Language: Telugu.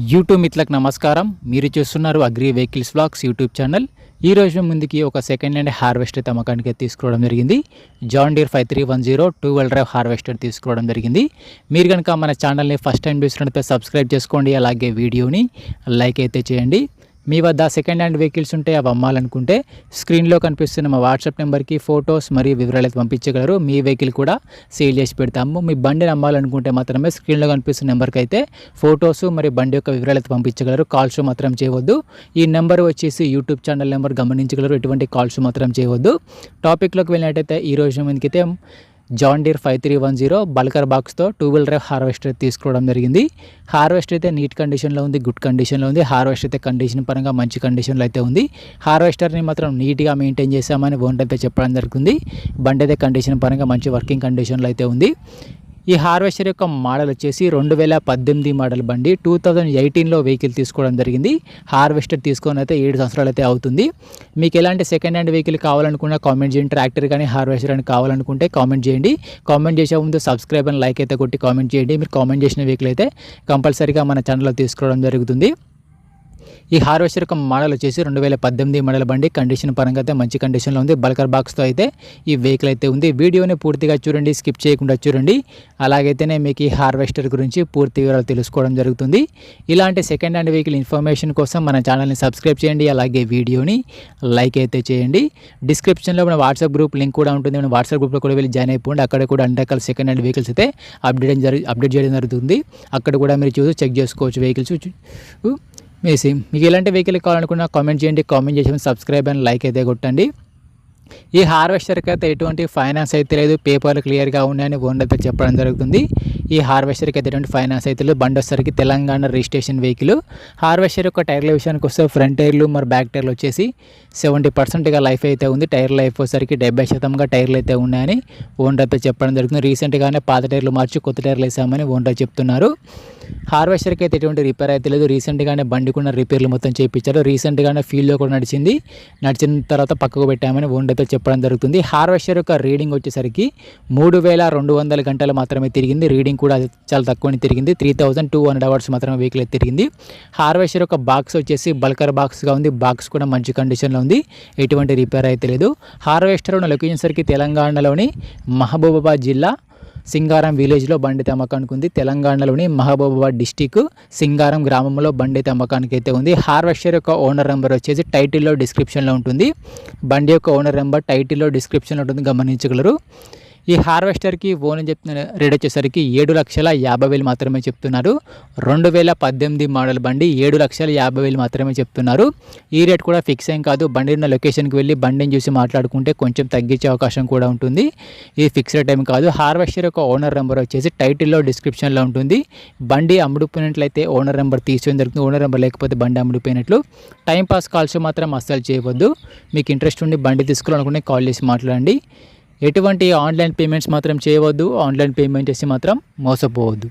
యూట్యూబ్ మిత్రులకు నమస్కారం. మీరు చూస్తున్నారు agri vehicles vlogs YouTube channel. ఈ రోజు ముందుకి ఒక సెకండ్ హ్యాండ్ హార్వెస్టర్ అమ్మకానికి తీసుకోవడం జరిగింది. John Deere 5310 2 wheel drive harvester తీసుకోవడం జరిగింది. మీరు కనుక మన ఛానల్ని ఫస్ట్ టైం చూసినట్లయితే సబ్స్క్రైబ్ చేసుకోండి, అలాగే వీడియోని లైక్ అయితే చేయండి. మీ వద్ద సెకండ్ హ్యాండ్ వెహికల్స్ ఉంటే అవి అమ్మాలనుకుంటే స్క్రీన్లో కనిపిస్తున్న మా వాట్సాప్ నెంబర్కి ఫొటోస్ మరియు వివరాలు అయితే పంపించగలరు. మీ వెహికల్ కూడా సేల్ చేసి పెడతాము. మీ బండిని అమ్మాలనుకుంటే మాత్రమే స్క్రీన్లో కనిపిస్తున్న నెంబర్కి అయితే ఫొటోస్ మరియు బండి యొక్క వివరాలు అయితే పంపించగలరు. కాల్స్ మాత్రం చేయవద్దు. ఈ నెంబర్ వచ్చేసి యూట్యూబ్ ఛానల్ నెంబర్ గమనించగలరు. ఎటువంటి కాల్స్ మాత్రం చేయవద్దు. టాపిక్లోకి వెళ్ళినట్టయితే ఈరోజు మనకైతే జాన్ డీర్ 5310 బల్కర్ బాక్స్తో 2 wheel drive హార్వెస్టర్ తీసుకోవడం జరిగింది. హార్వెస్టర్ అయితే నీట్ కండిషన్లో ఉంది, గుడ్ కండిషన్లో ఉంది. హార్వెస్టర్ అయితే కండిషన్ పరంగా మంచి కండిషన్లో అయితే ఉంది. హార్వెస్టర్ని మాత్రం నీట్గా మెయింటైన్ చేసామని ఓనర్ అయితే చెప్పడం జరుగుతుంది. బండి అయితే కండిషన్ పరంగా మంచి వర్కింగ్ కండిషన్లో అయితే ఉంది. ఈ హార్వెస్టర్ యొక్క మోడల్ వచ్చేసి 2018 మోడల్ బండి. 2018లో వెహికల్ తీసుకోవడం జరిగింది. హార్వెస్టర్ తీసుకొని అయితే 7 సంవత్సరాలు అయితే అవుతుంది. మీకు ఎలాంటి సెకండ్ హ్యాండ్ వెహికల్ కావాలనుకున్నా కామెంట్ చేయండి. ట్రాక్టర్ కానీ హార్వెస్టర్ అని కావాలనుకుంటే కామెంట్ చేయండి. కామెంట్ చేసే ముందు సబ్స్క్రైబ్ అని లైక్ అయితే కొట్టి కామెంట్ చేయండి. మీరు కామెంట్ చేసిన వెహికల్ అయితే కంపల్సరీగా మన ఛానల్లో తీసుకోవడం జరుగుతుంది. ఈ హార్వెస్టర్ యొక్క మోడల్ వచ్చేసి 2018 మోడల్ బండి. కండిషన్ పరంగా అయితే మంచి కండిషన్లో ఉంది. బల్కర్ బాక్స్తో అయితే ఈ వెహికల్ అయితే ఉంది. వీడియోని పూర్తిగా చూడండి, స్కిప్ చేయకుండా చూడండి. అలాగైతేనే మీకు ఈ హార్వెస్టర్ గురించి పూర్తి వివరాలు తెలుసుకోవడం జరుగుతుంది. ఇలాంటి సెకండ్ హ్యాండ్ వెహికల్ ఇన్ఫర్మేషన్ కోసం మన ఛానల్ని సబ్స్క్రైబ్ చేయండి, అలాగే వీడియోని లైక్ అయితే చేయండి. డిస్క్రిప్షన్లో మన వాట్సాప్ గ్రూప్ లింక్ కూడా ఉంటుంది. మన వాట్సాప్ గ్రూప్లో కూడా వెళ్ళి జాయిన్ అయిపోండి. అక్కడ కూడా అన్ని రకాల సెకండ్ హ్యాండ్ వెహికల్స్ అయితే అప్డేట్ చేయడం జరుగుతుంది. అక్కడ కూడా మీరు చూసి చెక్ చేసుకోవచ్చు వెహికల్స్. మీకు ఎలాంటి వెహికల్ కావాలనుకున్నా కామెంట్ చేయండి. కామెంట్ చేసి సబ్స్క్రైబ్ అని లైక్ అయితే కొట్టండి. ఈ హార్వెస్టర్కి అయితే ఎటువంటి ఫైనాన్స్ అయితే లేదు, పేపర్లు క్లియర్గా ఉన్నాయని ఓనర్ అయితే చెప్పడం జరుగుతుంది. ఈ హార్వెస్టర్కి అయితే ఎటువంటి ఫైనాన్స్ అయితే లేదు. బండి వచ్చేసరికి తెలంగాణ రిజిస్ట్రేషన్ వెహికల్. హార్వెస్టర్ యొక్క టైర్ల విషయానికి వస్తే ఫ్రంట్ టైర్లు మరి బ్యాక్ టైర్లు వచ్చేసి 70% లైఫ్ అయితే ఉంది. టైర్ లైఫ్ వచ్చేసరికి 70% టైర్లు అయితే ఉన్నాయని ఓనర్ అయితే చెప్పడం జరుగుతుంది. రీసెంట్గానే పాత టైర్లు మార్చి కొత్త టైర్లు వేసామని ఓనర్ చెప్తున్నారు. హార్వెస్టర్కి అయితే ఎటువంటి రిపేర్ అయితే లేదు. రీసెంట్గానే బండి కూడా రిపేర్లు మొత్తం చేయించారు. రీసెంట్గానే ఫీల్డ్లో కూడా నడిచిన తర్వాత పక్కకు పెట్టామని ఓనర్ అయితే చెప్పడం జరుగుతుంది. హార్వెస్టర్ యొక్క రీడింగ్ వచ్చేసరికి 3200 గంటలు మాత్రమే తిరిగింది. రీడింగ్ కూడా చాలా తక్కువని తిరిగింది. 3200 అవర్స్ మాత్రమే వెహికల్ అయితే తిరిగింది. హార్వెస్టర్ యొక్క బాక్స్ వచ్చేసి బల్కర్ బాక్స్గా ఉంది. బాక్స్ కూడా మంచి కండిషన్లో ఉంది. ఎటువంటి రిపేర్ అయితే లేదు. హార్వెస్టర్ ఉన్న లొకేషన్ సరికి తెలంగాణలోని మహబూబాబాద్ జిల్లా సింగారం విలేజ్లో బండి అమ్మకానికి ఉంది. తెలంగాణలోని మహబూబాబాద్ డిస్టిక్ సింగారం గ్రామంలో బండి అమ్మకానికి అయితే ఉంది. హార్వెస్టర్ యొక్క ఓనర్ నెంబర్ వచ్చేసి టైటిల్లో డిస్క్రిప్షన్లో ఉంటుంది. బండి యొక్క ఓనర్ నెంబర్ టైటిల్లో డిస్క్రిప్షన్లో ఉంటుంది, గమనించగలరు. ఈ హార్వెస్టర్కి ఓనర్ చెప్తున్న రేట్ వచ్చేసరికి 7,50,000 మాత్రమే చెప్తున్నారు. 2018 మోడల్ బండి 7,50,000 మాత్రమే చెప్తున్నారు. ఈ రేట్ కూడా ఫిక్స్ ఏం కాదు. బండి ఉన్న లొకేషన్కి వెళ్ళి బండిని చూసి మాట్లాడుకుంటే కొంచెం తగ్గించే అవకాశం కూడా ఉంటుంది. ఇది ఫిక్స్ రేట్ ఏం కాదు. హార్వెస్టర్ యొక్క ఓనర్ నెంబర్ వచ్చేసి టైటిల్లో డిస్క్రిప్షన్లో ఉంటుంది. బండి అమ్ముడుపోయినట్లయితే ఓనర్ నెంబర్ తీసుకొని జరుగుతుంది. ఓనర్ నెంబర్ లేకపోతే బండి అమ్ముడిపోయినట్లు. టైంపాస్ కాల్స్ మాత్రం అస్సలు చేయవద్దు. మీకు ఇంట్రెస్ట్ ఉండి బండి తీసుకోవాలనుకుంటే కాల్ చేసి మాట్లాడండి. ఎటువంటి ఆన్లైన్ పేమెంట్స్ మాత్రం చేయవద్దు. ఆన్లైన్ పేమెంట్ చేసి మాత్రం మోసపోవద్దు.